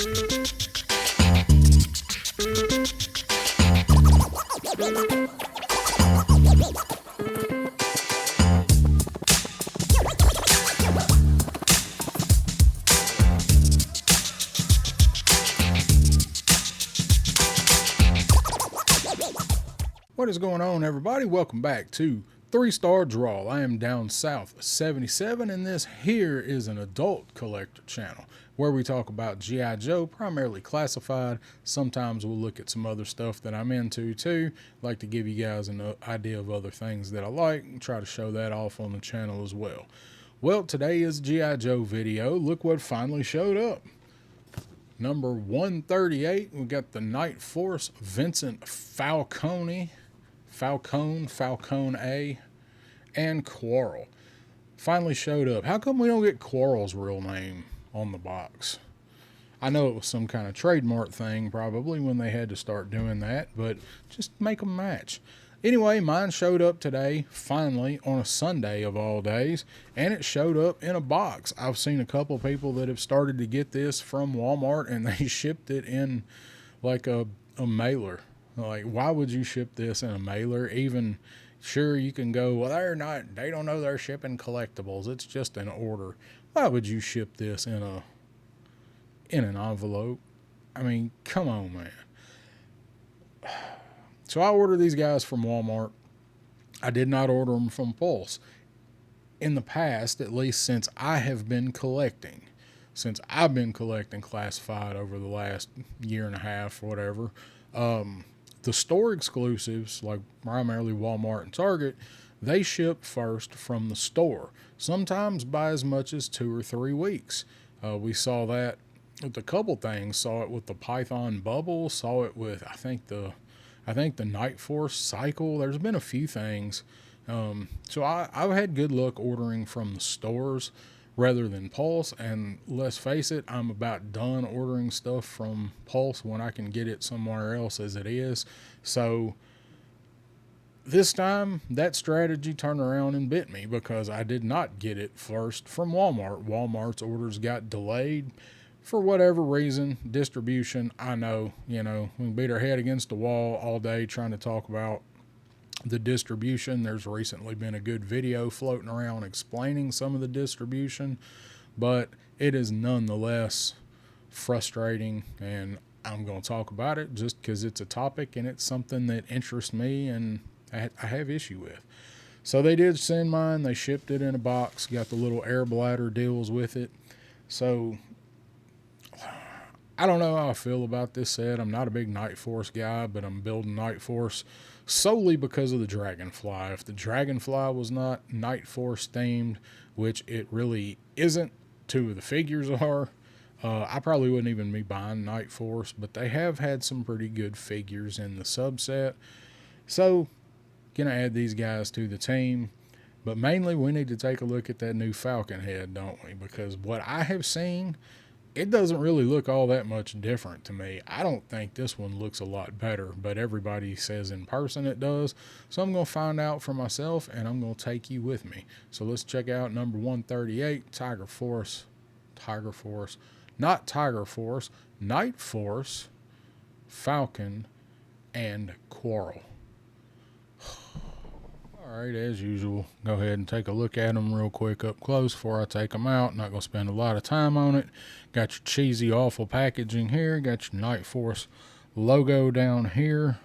What is going on, everybody? Welcome back to 3-Star Draw. I am down south 77, and this here is an adult collector channel where we talk about G.I. Joe, primarily classified. Sometimes we'll look at some other stuff that I'm into too. Like to give you guys an idea of other things that I like and try to show that off on the channel as well. Well, today is G.I. Joe video. Look what finally showed up. Number 138, we got the Night Force Vincent Falcone, and Quarrel. Finally showed up. How come we don't get Quarrel's real name on the box? I know it was some kind of trademark thing probably when they had to start doing that, but just make them match. Anyway, mine showed up today, finally, on a Sunday of all days, and it showed up in a box. I've seen a couple people that have started to get this from Walmart, and they shipped it in like a mailer. Like, why would you ship this in a mailer? Even, sure, you can go, well, they don't know they're shipping collectibles. It's just an order. Why would you ship this in an envelope? I mean, come on, man. So I ordered these guys from Walmart. I did not order them from Pulse. In the past, at least since I've been collecting classified over the last year and a half or whatever, the store exclusives, like primarily Walmart and Target, they ship first from the store, sometimes by as much as 2 or 3 weeks. We saw that with a couple things. Saw it with the Python Bubble, saw it with, I think the Night Force Cycle. There's been a few things. So I've had good luck ordering from the stores rather than Pulse, and let's face it, I'm about done ordering stuff from Pulse when I can get it somewhere else as it is. So this time that strategy turned around and bit me because I did not get it first from Walmart. Walmart's orders got delayed for whatever reason. Distribution, I know, we beat our head against the wall all day trying to talk about the distribution. There's recently been a good video floating around explaining some of the distribution, but it is nonetheless frustrating, and I'm going to talk about it just because it's a topic and it's something that interests me and I have issue with. So they did send mine. They shipped it in a box, got the little air bladder deals with it. So I don't know how I feel about this set. I'm not a big Night Force guy, but I'm building Night Force solely because of the Dragonfly. If the Dragonfly was not Night Force themed, which it really isn't, 2 of the figures are, I probably wouldn't even be buying Night Force, but they have had some pretty good figures in the subset. So, gonna add these guys to the team. But mainly we need to take a look at that new Falcon head, don't we? Because what I have seen, it doesn't really look all that much different to me. I don't think this one looks a lot better, but everybody says in person it does. So I'm going to find out for myself, and I'm going to take you with me. So let's check out number 138, Night Force, Falcon, and Quarrel. All right, as usual, go ahead and take a look at them real quick up close before I take them out. Not going to spend a lot of time on it. Got your cheesy, awful packaging here. Got your Night Force logo down here.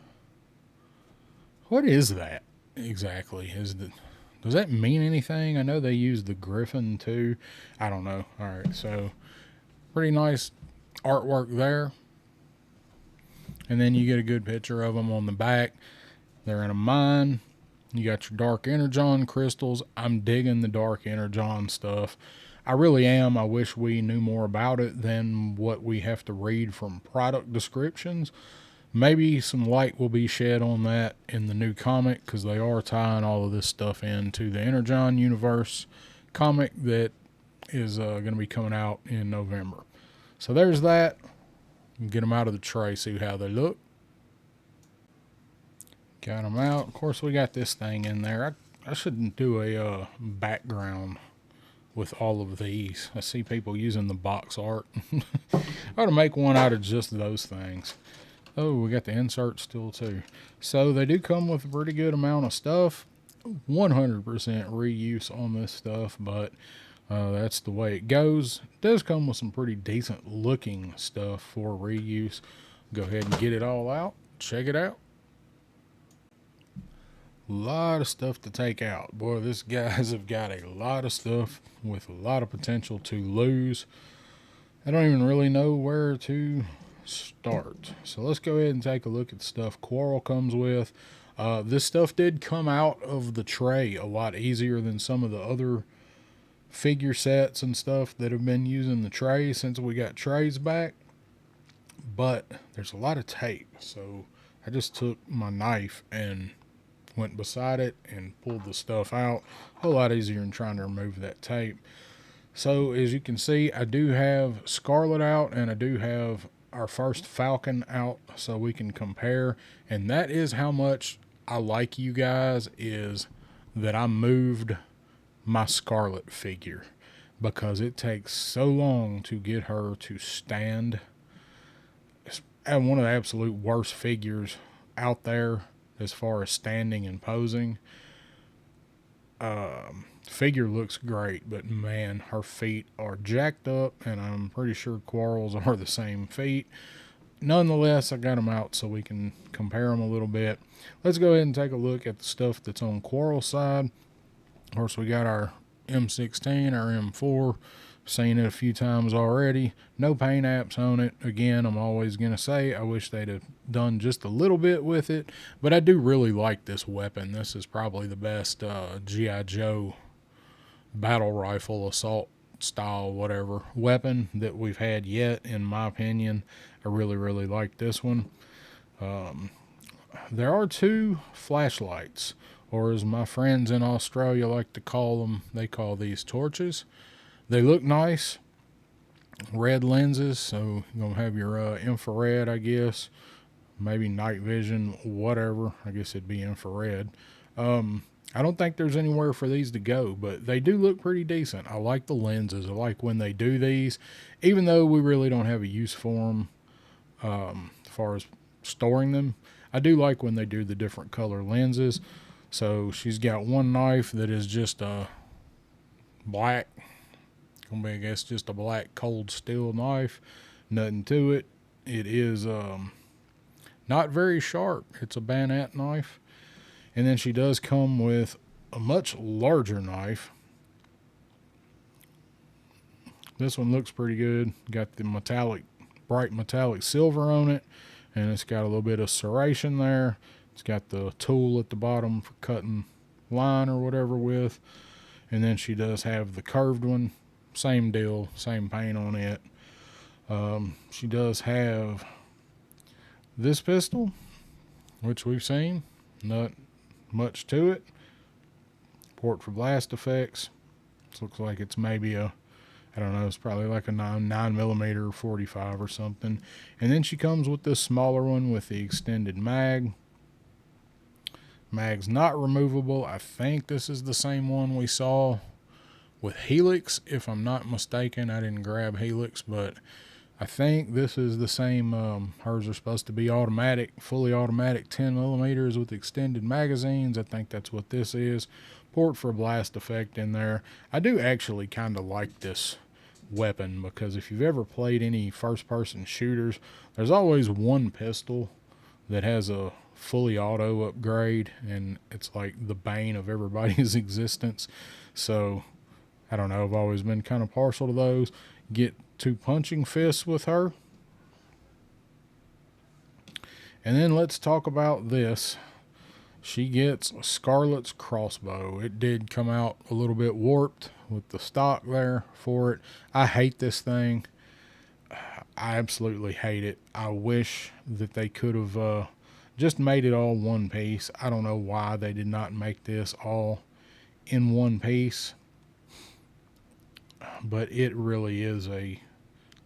What is that exactly? Does that mean anything? I know they use the Griffin too. I don't know. All right, so pretty nice artwork there. And then you get a good picture of them on the back. They're in a mine. You got your Dark Energon crystals. I'm digging the Dark Energon stuff. I really am. I wish we knew more about it than what we have to read from product descriptions. Maybe some light will be shed on that in the new comic, because they are tying all of this stuff into the Energon universe comic that is going to be coming out in November. So there's that. Get them out of the tray, see how they look. Got them out. Of course, we got this thing in there. I shouldn't do a background with all of these. I see people using the box art. I ought to make one out of just those things. Oh, we got the insert still too. So they do come with a pretty good amount of stuff. 100% reuse on this stuff, but that's the way it goes. It does come with some pretty decent looking stuff for reuse. Go ahead and get it all out. Check it out. Lot of stuff to take out. Boy, these guys have got a lot of stuff with a lot of potential to lose. I don't even really know where to start. So let's go ahead and take a look at the stuff Quarrel comes with. This stuff did come out of the tray a lot easier than some of the other figure sets and stuff that have been using the tray since we got trays back. But there's a lot of tape. So I just took my knife and went beside it and pulled the stuff out. A whole lot easier than trying to remove that tape. So as you can see, I do have Scarlet out and I do have our first Falcon out so we can compare. And that is how much I like you guys, is that I moved my Scarlet figure because it takes so long to get her to stand. It's one of the absolute worst figures out there as far as standing and posing. Figure looks great, but man, her feet are jacked up, and I'm pretty sure Quarrel's are the same feet. Nonetheless, I got them out so we can compare them a little bit. Let's go ahead and take a look at the stuff that's on Quarrel's side. Of course, we got our M16, our M4. Seen it a few times already. No paint apps on it. Again, I'm always going to say I wish they'd have done just a little bit with it, but I do really like this weapon. This is probably the best G.I. Joe battle rifle, assault style, whatever weapon that we've had yet, in my opinion. I really, really like this one. There are two flashlights, or as my friends in Australia like to call them, they call these torches. They look nice. Red lenses, so you're going to have your infrared, I guess. Maybe night vision, whatever. I guess it'd be infrared. I don't think there's anywhere for these to go, but they do look pretty decent. I like the lenses. I like when they do these, even though we really don't have a use for them as far as storing them. I do like when they do the different color lenses. So she's got one knife that is just black. Gonna be, I guess, just a black cold steel knife. Nothing to it. It is not very sharp. It's a bayonet knife. And then she does come with a much larger knife. This one looks pretty good. Got the metallic, bright metallic silver on it, and it's got a little bit of serration there. It's got the tool at the bottom for cutting line or whatever with. And then she does have the curved one. Same deal, same paint on it. She does have this pistol, which we've seen. Not much to it. Port for blast effects. This looks like it's maybe a, I don't know, it's probably like a 9mm 45 or something. And then she comes with this smaller one with the extended mag. Mag's not removable. I think this is the same one we saw with Helix, if I'm not mistaken. I didn't grab Helix, but I think this is the same. Hers are supposed to be automatic, fully automatic 10mm with extended magazines. I think that's what this is. Port for blast effect in there. I do actually kind of like this weapon because if you've ever played any first-person shooters, there's always one pistol that has a fully auto upgrade, and it's like the bane of everybody's existence. So I don't know, I've always been kind of partial to those. Get two punching fists with her. And then let's talk about this. She gets Scarlet's crossbow. It did come out a little bit warped with the stock there for it. I hate this thing. I absolutely hate it. I wish that they could have just made it all one piece. I don't know why they did not make this all in one piece. But it really is a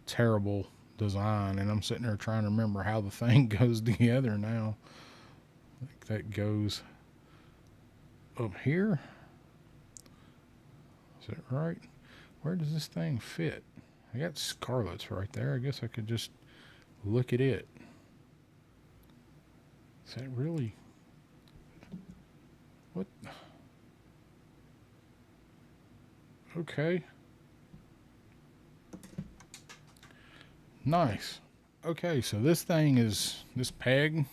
terrible design, and I'm sitting there trying to remember how the thing goes together now. I think that goes up here. Is that right? Where does this thing fit? I got Scarlet's right there. I guess I could just look at it. Is that really... What? Okay. Nice. Okay, so this thing is... This peg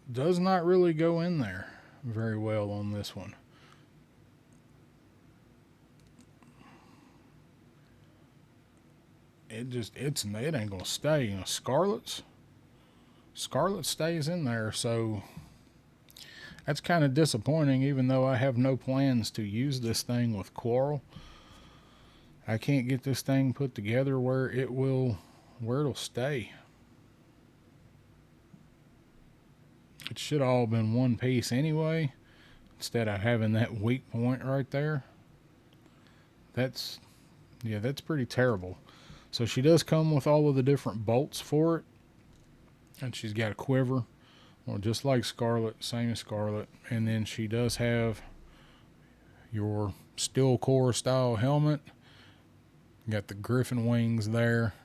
does not really go in there very well on this one. It ain't gonna stay. You know, Scarlet stays in there, so that's kind of disappointing. Even though I have no plans to use this thing with Quarrel, I can't get this thing put together where it'll stay. It should have all been one piece anyway, instead of having that weak point right there. That's pretty terrible. So she does come with all of the different bolts for it. And she's got a quiver. Well, just like Scarlet, same as Scarlet. And then she does have your steel core style helmet. Got the griffin wings there.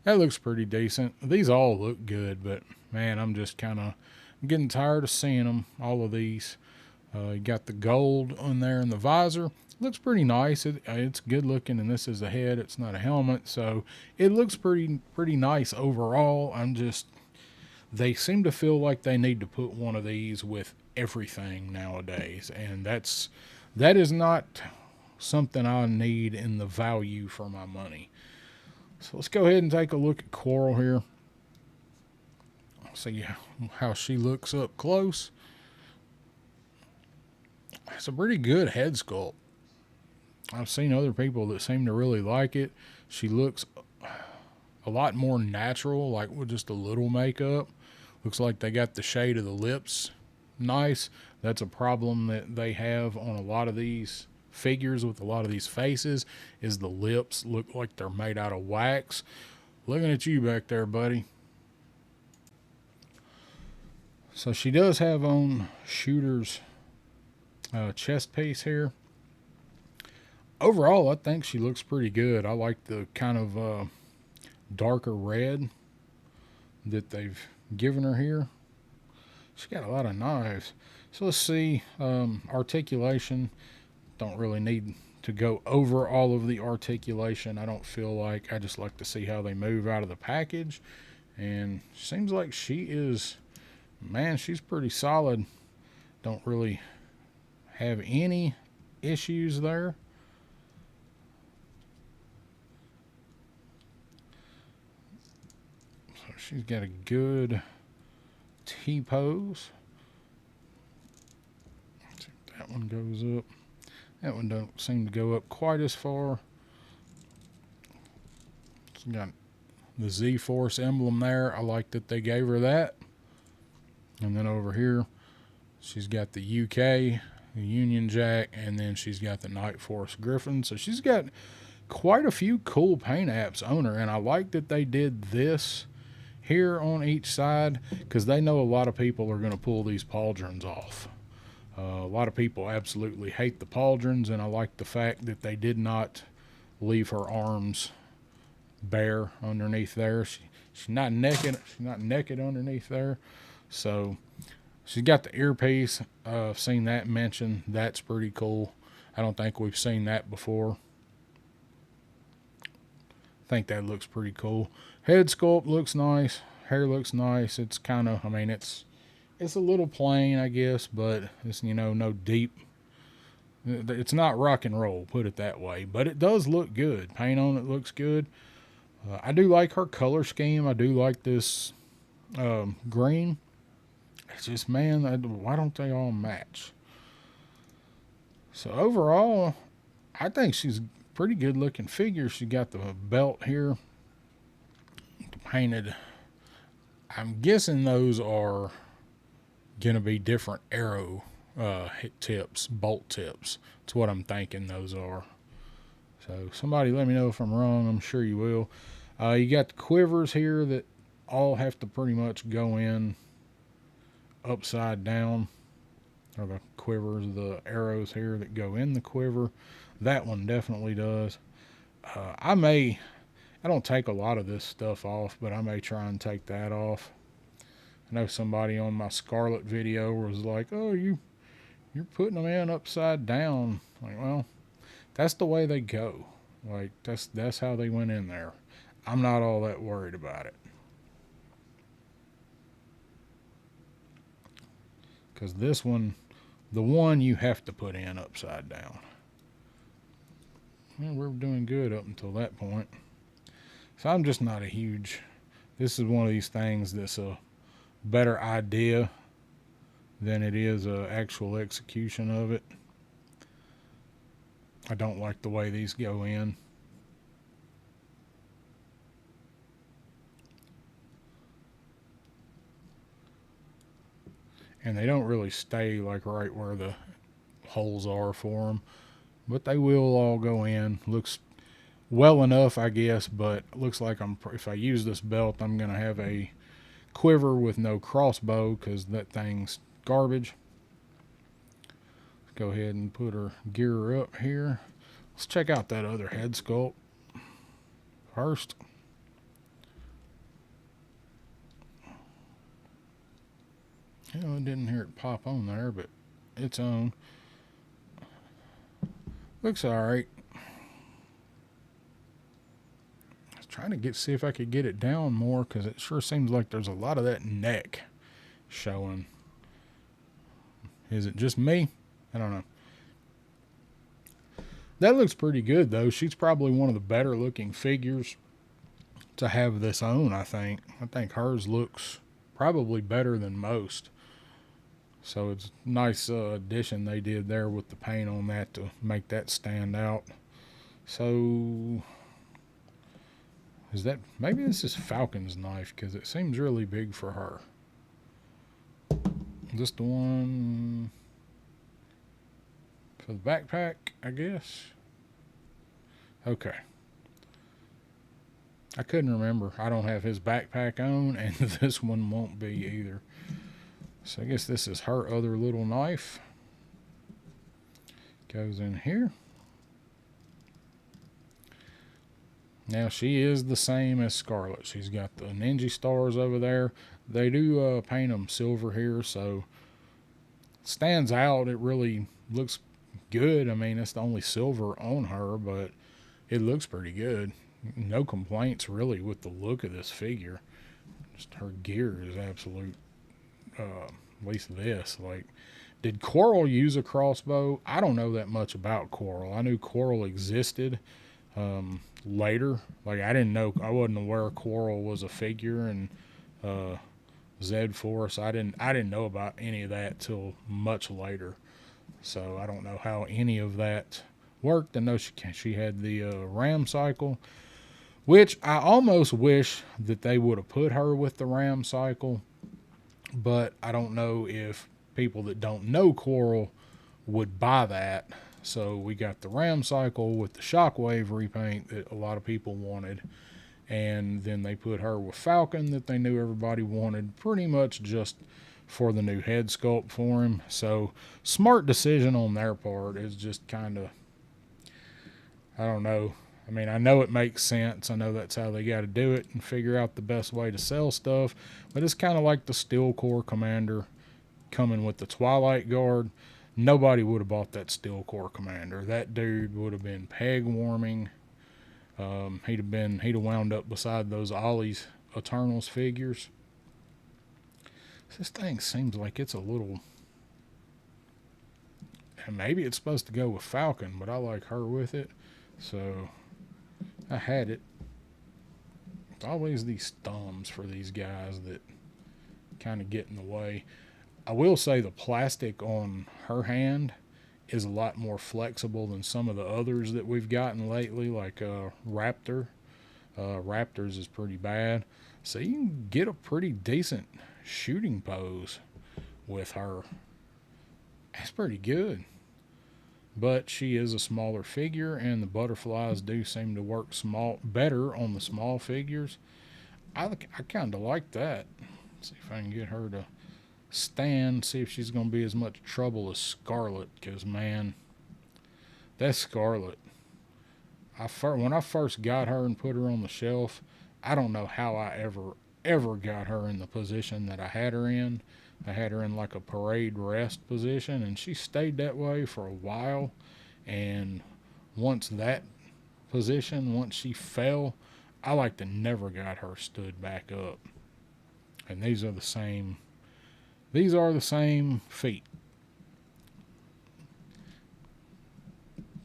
That looks pretty decent. These all look good, but man, I'm getting tired of seeing them, all of these. You got the gold on there in the visor. Looks pretty nice. It's good looking, and this is a head. It's not a helmet, so it looks pretty nice overall. They seem to feel like they need to put one of these with everything nowadays, and that is not something I need in the value for my money. So let's go ahead and take a look at Quarrel here. See how she looks up close. It's a pretty good head sculpt. I've seen other people that seem to really like it. She looks a lot more natural, like with just a little makeup. Looks like they got the shade of the lips nice. That's a problem that they have on a lot of these figures with a lot of these faces, is the lips look like they're made out of wax. Looking at you back there, buddy. So she does have on Shooter's chest piece here. Overall, I think she looks pretty good. I like the kind of darker red that they've given her here. She's got a lot of knives. So let's see. Articulation. Don't really need to go over all of the articulation. I don't feel like. I just like to see how they move out of the package. And seems like she is, man, she's pretty solid. Don't really have any issues there. So she's got a good T-pose. Let's see if that one goes up. That one don't seem to go up quite as far. She's got the Z-Force emblem there. I like that they gave her that. And then over here, she's got the UK, the Union Jack, and then she's got the Night Force Griffin. So she's got quite a few cool paint apps on her, and I like that they did this here on each side, because they know a lot of people are going to pull these pauldrons off. A lot of people absolutely hate the pauldrons, and I like the fact that they did not leave her arms bare underneath there. She's not naked. She's not naked underneath there. So she's got the earpiece. I've seen that mentioned. That's pretty cool. I don't think we've seen that before. I think that looks pretty cool. Head sculpt looks nice. Hair looks nice. It's kind of, I mean, it's a little plain, I guess, but it's, no deep. It's not rock and roll, put it that way. But it does look good. Paint on it looks good. I do like her color scheme. I do like this green. It's just, man, why don't they all match? So overall, I think she's a pretty good looking figure. She got the belt here. Painted. I'm guessing those are going to be different arrow tips, bolt tips. That's what I'm thinking those are. So somebody let me know if I'm wrong. I'm sure you will. You got the quivers here that all have to pretty much go in upside down. or the quivers, the arrows here that go in the quiver. That one definitely does. I don't take a lot of this stuff off, but I may try and take that off. I know somebody on my Scarlet video was like, "Oh, you're putting them in upside down." Like, well, that's the way they go. Like that's how they went in there. I'm not all that worried about it. Because this one, the one you have to put in upside down. Well, we're doing good up until that point. So I'm just not a huge. This is one of these things that's a better idea than it is a actual execution of it. I don't like the way these go in. And they don't really stay like right where the holes are for them, but they will all go in. Looks well enough, I guess, but looks like if I use this belt, I'm going to have a quiver with no crossbow because that thing's garbage. Let's go ahead and put her gear up here. Let's check out that other head sculpt first. I didn't hear it pop on there, but it's on. Looks alright. I was trying to see if I could get it down more because it sure seems like there's a lot of that neck showing. Is it just me? I don't know. That looks pretty good though. She's probably one of the better looking figures to have this on, I think. I think hers looks probably better than most. So it's a nice addition they did there with the paint on that to make that stand out. So is that, maybe this is Falcon's knife because it seems really big for her. Is this the one for the backpack, I guess? Okay. I couldn't remember. I don't have his backpack on, and this one won't be either. So I guess this is her other little knife. Goes in here. Now she is the same as Scarlet. She's got the ninja stars over there. They do paint them silver here, so it stands out. It really looks good. I mean, it's the only silver on her, but it looks pretty good. No complaints really with the look of this figure. Just her gear is absolute. At least this. Like, did Quarrel use a crossbow? I don't know that much about Quarrel. I knew Quarrel existed later. Like, I didn't know. I wasn't aware Quarrel was a figure in Zed Force. I didn't know about any of that till much later. So I don't know how any of that worked. I know she had the ram cycle, which I almost wish that they would have put her with the ram cycle, but I don't know if people that don't know Quarrel would buy that. So we got the ram cycle with the shockwave repaint that a lot of people wanted, and then they put her with Falcon that they knew everybody wanted, pretty much just for the new head sculpt for him. So smart decision on their part. Is just kind of, I don't know. I mean, I know it makes sense. I know that's how they got to do it and figure out the best way to sell stuff. But it's kind of like the Steel Corps Commander coming with the Twilight Guard. Nobody would have bought that Steel Corps Commander. That dude would have been peg warming. He'd have wound up beside those Ollie's Eternals figures. This thing seems like it's a little. And maybe it's supposed to go with Falcon, but I like her with it. So I had it. It's always these thumbs for these guys that kind of get in the way. I will say the plastic on her hand is a lot more flexible than some of the others that we've gotten lately, like Raptor. Raptors is pretty bad. So you can get a pretty decent shooting pose with her. That's pretty good. But she is a smaller figure, and the butterflies do seem to work better on the small figures. I kind of like that. Let's see if I can get her to stand, see if she's going to be as much trouble as Scarlet, because, man, that's Scarlet. When I first got her and put her on the shelf, I don't know how I ever got her in the position that I had her in. I had her in like a parade rest position, and she stayed that way for a while. And once that position, once she fell, I like to never got her stood back up. And these are the same. These are the same feet.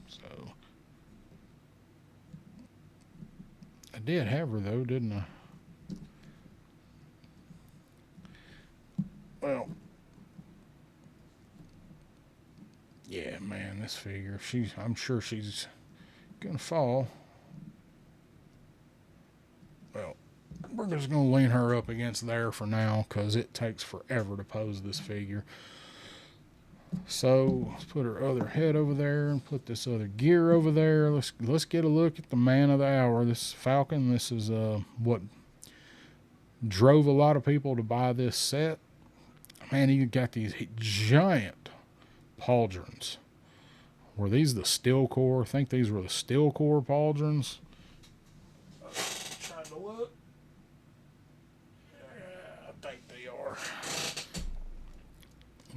So I did have her though, didn't I? Well, yeah, man, this figure, I'm sure she's gonna fall. Well, we're just gonna lean her up against there for now, because it takes forever to pose this figure. So let's put her other head over there and put this other gear over there. Let's get a look at the man of the hour. This Falcon. This is what drove a lot of people to buy this set. Man, you got these giant pauldrons. Were these the steel core? I think these were the steel core pauldrons. Trying to look. Yeah, I think they are.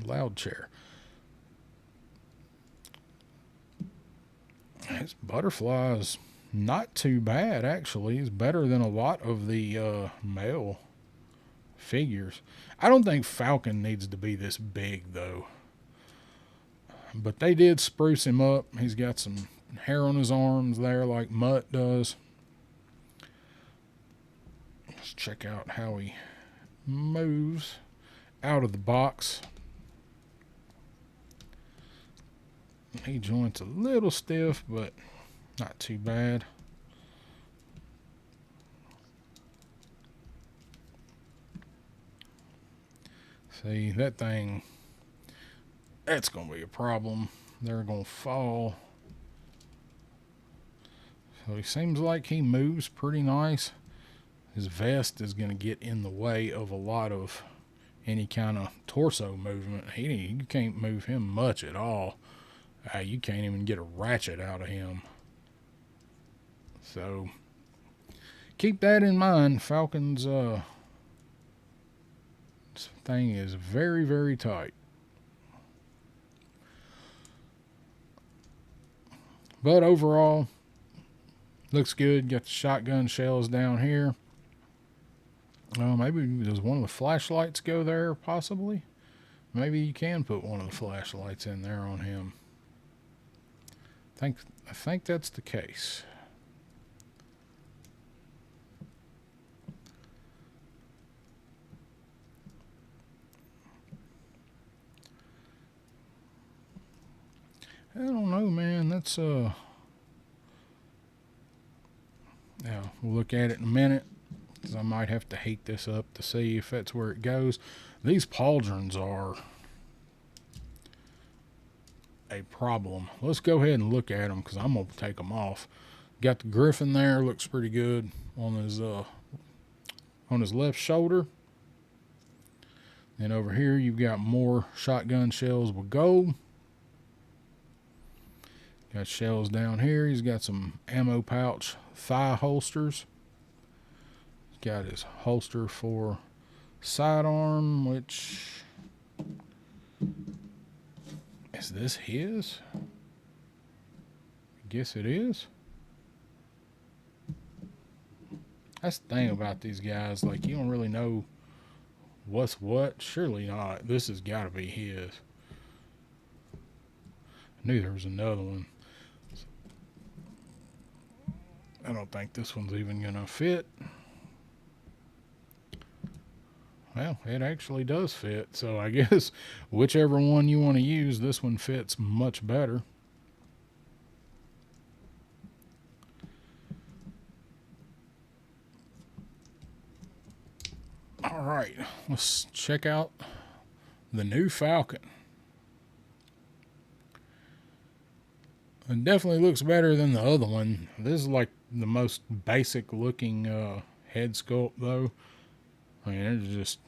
Loud chair. This butterfly is not too bad, actually. It's better than a lot of the male figures. I don't think Falcon needs to be this big, though. But they did spruce him up. He's got some hair on his arms there like Mutt does. Let's check out how he moves out of the box. He joints a little stiff, but not too bad. See, that thing, that's going to be a problem. They're going to fall. So he seems like he moves pretty nice. His vest is going to get in the way of a lot of any kind of torso movement. You can't move him much at all. You can't even get a ratchet out of him. So keep that in mind. Falcon's thing is very, very tight. But overall, looks good. Got the shotgun shells down here. Maybe does one of the flashlights go there, possibly? Maybe you can put one of the flashlights in there on him. I think that's the case. I don't know, man. That's yeah, we'll look at it in a minute, because I might have to heat this up to see if that's where it goes. These pauldrons are a problem. Let's go ahead and look at them, because I'm going to take them off. Got the griffin there, looks pretty good on his left shoulder. Then over here you've got more shotgun shells with gold. Got shells down here. He's got some ammo pouch thigh holsters. He's got his holster for sidearm, which is this his? I guess it is. That's the thing about these guys, like, you don't really know what's what. Surely not. This has got to be his. I knew there was another one. I don't think this one's even going to fit. Well, it actually does fit. So I guess whichever one you want to use, this one fits much better. All right, let's check out the new Falcon. It definitely looks better than the other one. This is like the most basic looking head sculpt, though. I mean, it's just,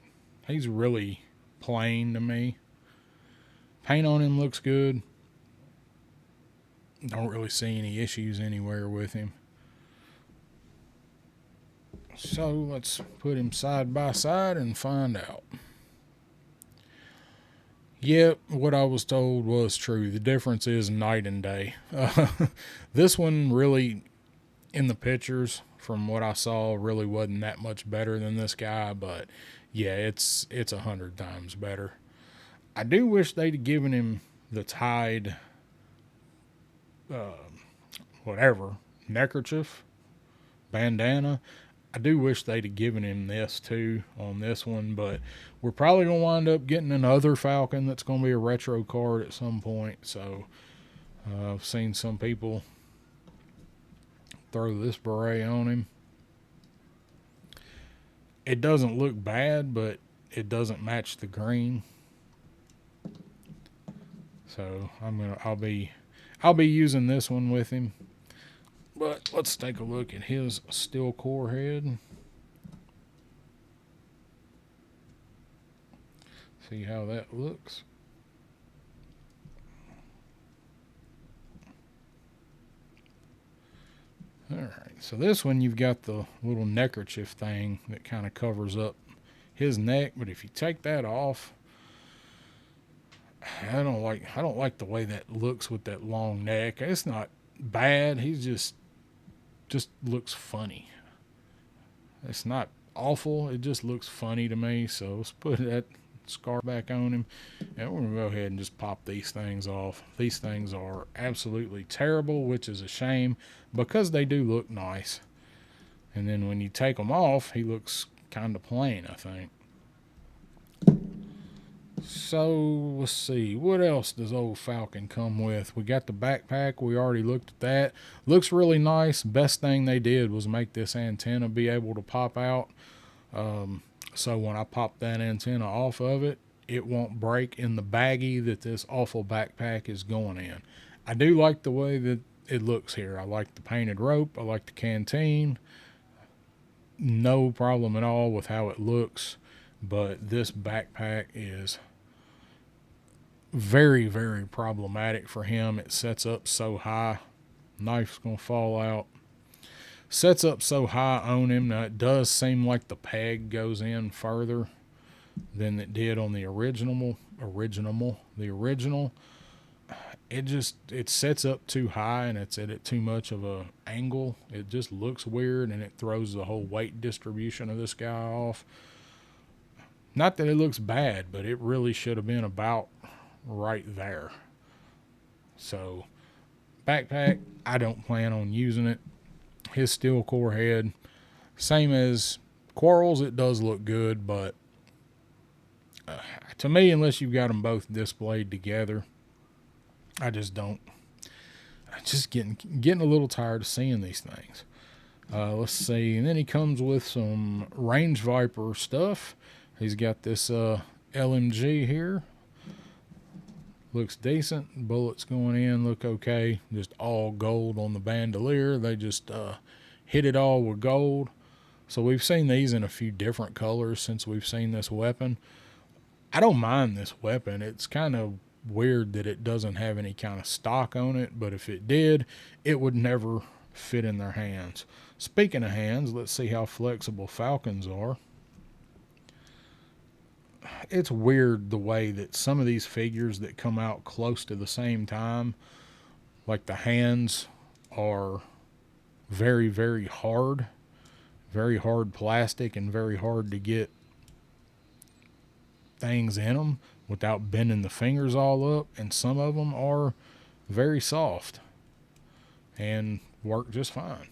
he's really plain to me. Paint on him looks good. Don't really see any issues anywhere with him. So let's put him side by side and find out. Yep, what I was told was true. The difference is night and day. This one really, in the pictures, from what I saw, really wasn't that much better than this guy. But yeah, it's 100 times better. I do wish they'd have given him the tied, whatever, neckerchief, bandana. I do wish they'd have given him this too on this one, but we're probably going to wind up getting another Falcon that's going to be a retro card at some point. So I've seen some people throw this beret on him. It doesn't look bad, but it doesn't match the green. So I'll be using this one with him. But let's take a look at his steel core head. See how that looks. Alright, so this one you've got the little neckerchief thing that kind of covers up his neck, but if you take that off, I don't like the way that looks with that long neck. It's not bad. He's just looks funny. It's not awful. It just looks funny to me. So let's put that scar back on him, and we're gonna go ahead and just pop these things off. These things are absolutely terrible, which is a shame because they do look nice. And then when you take them off, he looks kind of plain, I think. So let's see, what else does old Falcon come with? We got the backpack. We already looked at that. Looks really nice. Best thing they did was make this antenna be able to pop out. So when I pop that antenna off of it, it won't break in the baggie that this awful backpack is going in. I do like the way that it looks here. I like the painted rope. I like the canteen. No problem at all with how it looks. But this backpack is very, very problematic for him. It sets up so high. Knife's going to fall out. Sets up so high on him. Now, it does seem like the peg goes in further than it did on the original. It sets up too high, and it's at too much of a angle. It just looks weird, and it throws the whole weight distribution of this guy off. Not that it looks bad, but it really should have been about right there. So, backpack, I don't plan on using it. His steel core head, same as Quarrel's, it does look good, but to me, unless you've got them both displayed together, I just don't. I'm just getting a little tired of seeing these things. Let's see, and then he comes with some Range Viper stuff. He's got this LMG here. Looks decent. Bullets going in look okay. Just all gold on the bandolier. They just hit it all with gold. So we've seen these in a few different colors since we've seen this weapon. I don't mind this weapon. It's kind of weird that it doesn't have any kind of stock on it, but if it did, it would never fit in their hands. Speaking of hands, let's see how flexible Falcons are. It's weird the way that some of these figures that come out close to the same time, like the hands are very, very hard plastic, and very hard to get things in them without bending the fingers all up, and some of them are very soft and work just fine.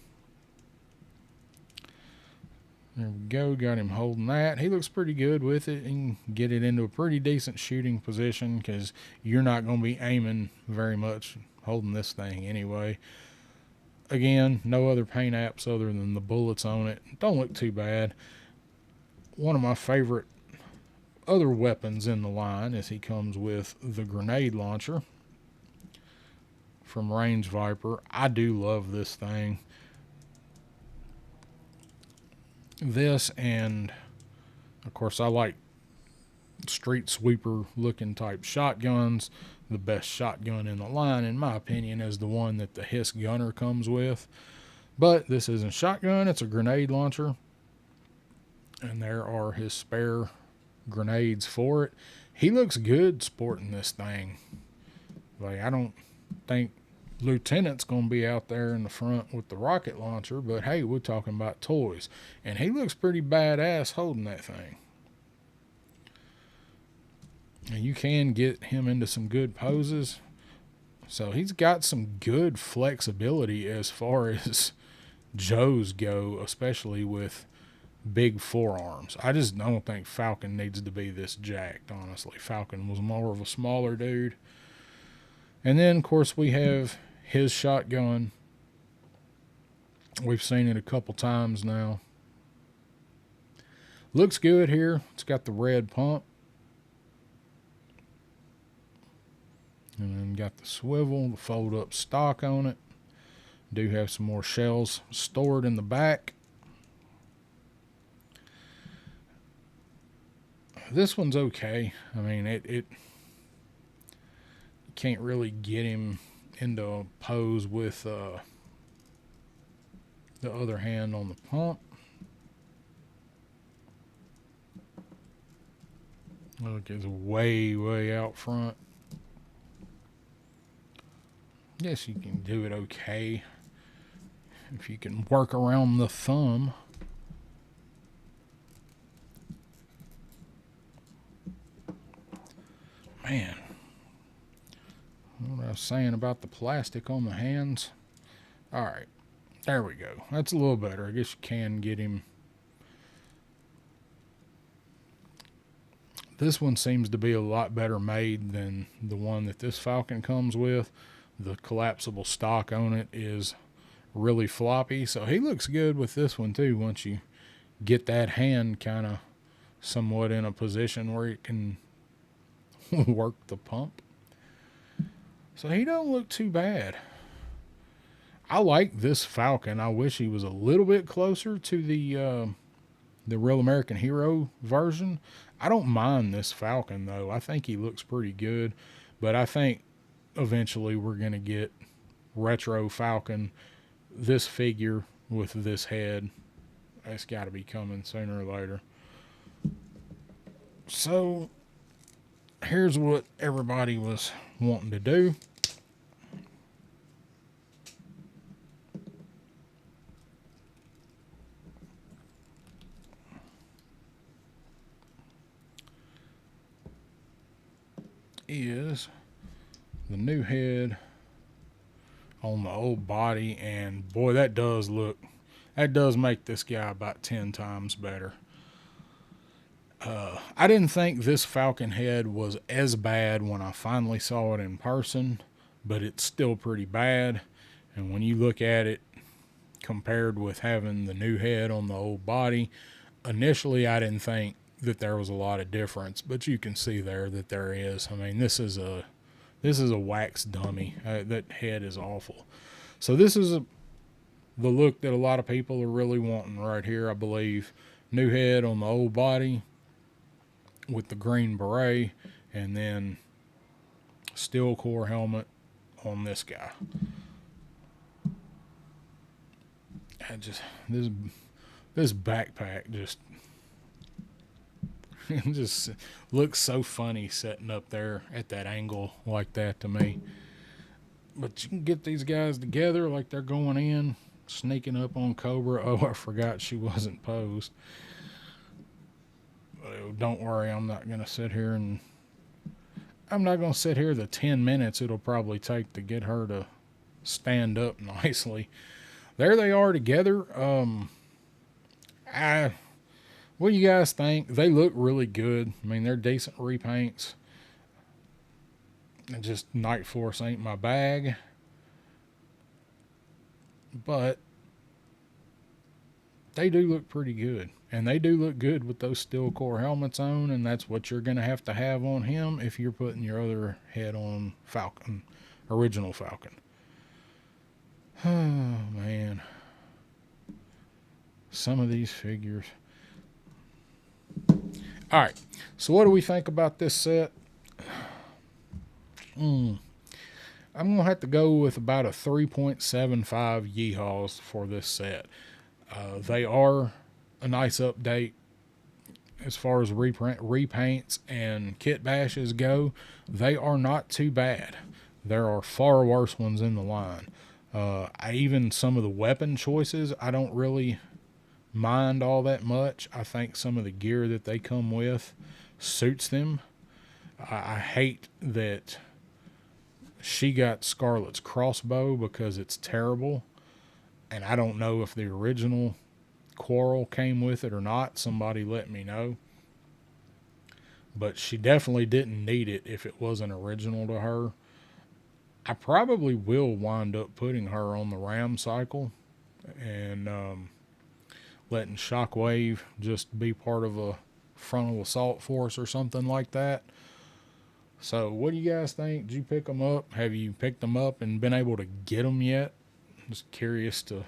There we go. Got him holding that. He looks pretty good with it, and get it into a pretty decent shooting position because you're not going to be aiming very much holding this thing anyway. Again, no other paint apps other than the bullets on it. Don't look too bad. One of my favorite other weapons in the line is he comes with the grenade launcher from Range Viper. I do love this thing. This, and of course I like street sweeper looking type shotguns. The best shotgun in the line, in my opinion, is the one that the Hiss gunner comes with. But this isn't a shotgun, it's a grenade launcher. And there are his spare grenades for it. He looks good sporting this thing. Like, I don't think Lieutenant's going to be out there in the front with the rocket launcher, but hey, we're talking about toys. And he looks pretty badass holding that thing. And you can get him into some good poses. So he's got some good flexibility as far as Joes go, especially with big forearms. I just don't think Falcon needs to be this jacked, honestly. Falcon was more of a smaller dude. And then, of course, we have his shotgun. We've seen it a couple times now. Looks good here. It's got the red pump. And then got the swivel, the fold up stock on it. Do have some more shells stored in the back. This one's okay. I mean, it can't really get him into a pose with the other hand on the pump. Look, it's way out front. Guess you can do it okay if you can work around the thumb. Man, what I was saying about the plastic on the hands. All right, there we go. That's a little better. I guess you can get him. This one seems to be a lot better made than the one that this Falcon comes with. The collapsible stock on it is really floppy, so he looks good with this one too once you get that hand kind of somewhat in a position where it can work the pump. So he don't look too bad. I like this Falcon. I wish he was a little bit closer to the Real American Hero version. I don't mind this Falcon though. I think he looks pretty good, but I think eventually we're going to get retro Falcon, this figure with this head. That's got to be coming sooner or later. So here's what everybody was wanting to do. Is the new head on the old body, and boy, that does make this guy about 10 times better. I didn't think this Falcon head was as bad when I finally saw it in person, but it's still pretty bad. And when you look at it compared with having the new head on the old body, initially I didn't think that there was a lot of difference, but you can see there that there is. I mean, this is a wax dummy. That head is awful. So this is the look that a lot of people are really wanting right here, I believe. New head on the old body with the green beret, and then steel core helmet on this guy. This backpack just looks so funny setting up there at that angle like that to me. But you can get these guys together like they're going in, sneaking up on Cobra. Oh, I forgot she wasn't posed. Don't worry, I'm not going to sit here the 10 minutes it'll probably take to get her to stand up nicely. There they are together. What do you guys think? They look really good. I mean, they're decent repaints. And just Night Force ain't my bag. But they do look pretty good. And they do look good with those steel core helmets on, and that's what you're going to have on him if you're putting your other head on Falcon, original Falcon. Oh, man. Some of these figures. All right. So what do we think about this set? I'm going to have to go with about a 3.75 yeehaws for this set. They are a nice update as far as repaints and kit bashes go. They are not too bad. There are far worse ones in the line. Even some of the weapon choices, I don't really mind all that much. I think some of the gear that they come with suits them. I hate that she got Scarlet's crossbow because it's terrible. And I don't know if the original Quarrel came with it or not. Somebody let me know. But she definitely didn't need it if it wasn't original to her. I probably will wind up putting her on the Ram cycle and letting Shockwave just be part of a frontal assault force or something like that. So what do you guys think? Did you pick them up? Have you picked them up and been able to get them yet? Just curious to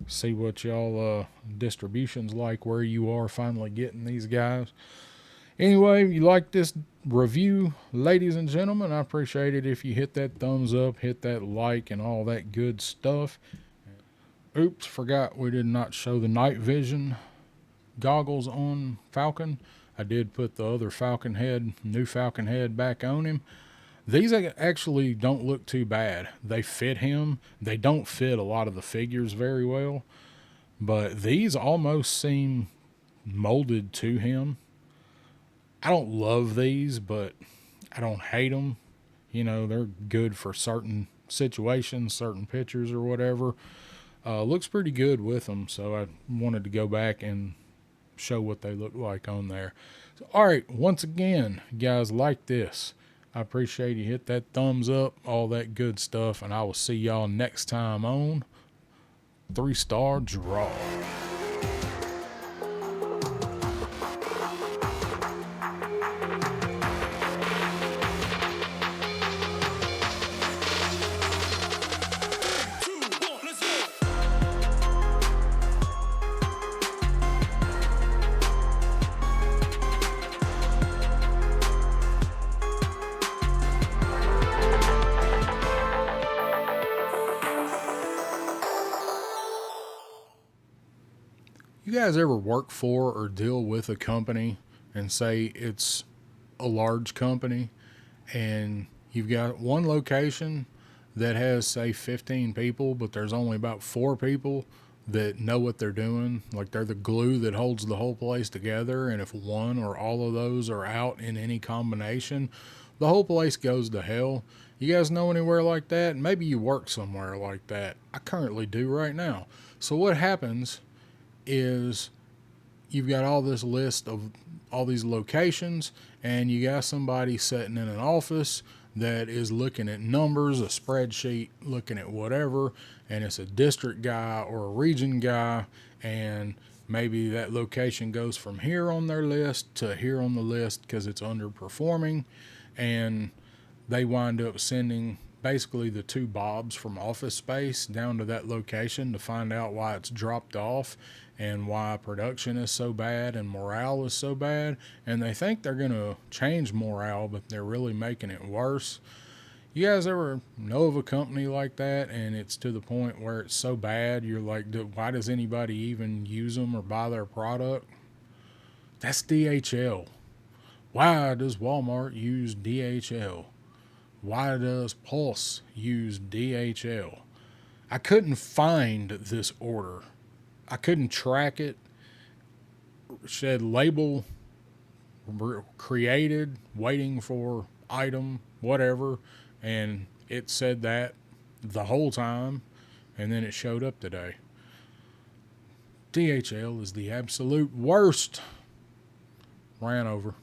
see what y'all distribution's like, where you are finally getting these guys. Anyway, if you like this review, ladies and gentlemen, I appreciate it if you hit that thumbs up, hit that like, and all that good stuff. Oops, forgot we did not show the night vision goggles on Falcon. I did put the other Falcon head, new Falcon head, back on him. These actually don't look too bad. They fit him. They don't fit a lot of the figures very well, but these almost seem molded to him. I don't love these, but I don't hate them. You know, they're good for certain situations, certain pictures or whatever. Looks pretty good with them, so I wanted to go back and show what they look like on there. So, all right, once again, you guys like this, I appreciate you hit that thumbs up, all that good stuff, and I will see y'all next time on 3-Star Draw. You guys ever work for or deal with a company and say it's a large company and you've got one location that has, say, 15 people, but there's only about 4 people that know what they're doing? Like they're the glue that holds the whole place together. And if one or all of those are out in any combination, the whole place goes to hell. You guys know anywhere like that? Maybe you work somewhere like that. I currently do right now. So what happens is you've got all this list of all these locations, and you got somebody sitting in an office that is looking at numbers, a spreadsheet, looking at whatever, and it's a district guy or a region guy, and maybe that location goes from here on their list to here on the list because it's underperforming, and they wind up sending basically the 2 Bobs from Office Space down to that location to find out why it's dropped off and why production is so bad and morale is so bad. And they think they're going to change morale, but they're really making it worse. You guys ever know of a company like that and it's to the point where it's so bad you're like, why does anybody even use them or buy their product? That's DHL. Why does Walmart use DHL? Why does Pulse use DHL? I couldn't find this order. I couldn't track it. It said label created, waiting for item, whatever. And it said that the whole time. And then it showed up today. DHL is the absolute worst. Ran over.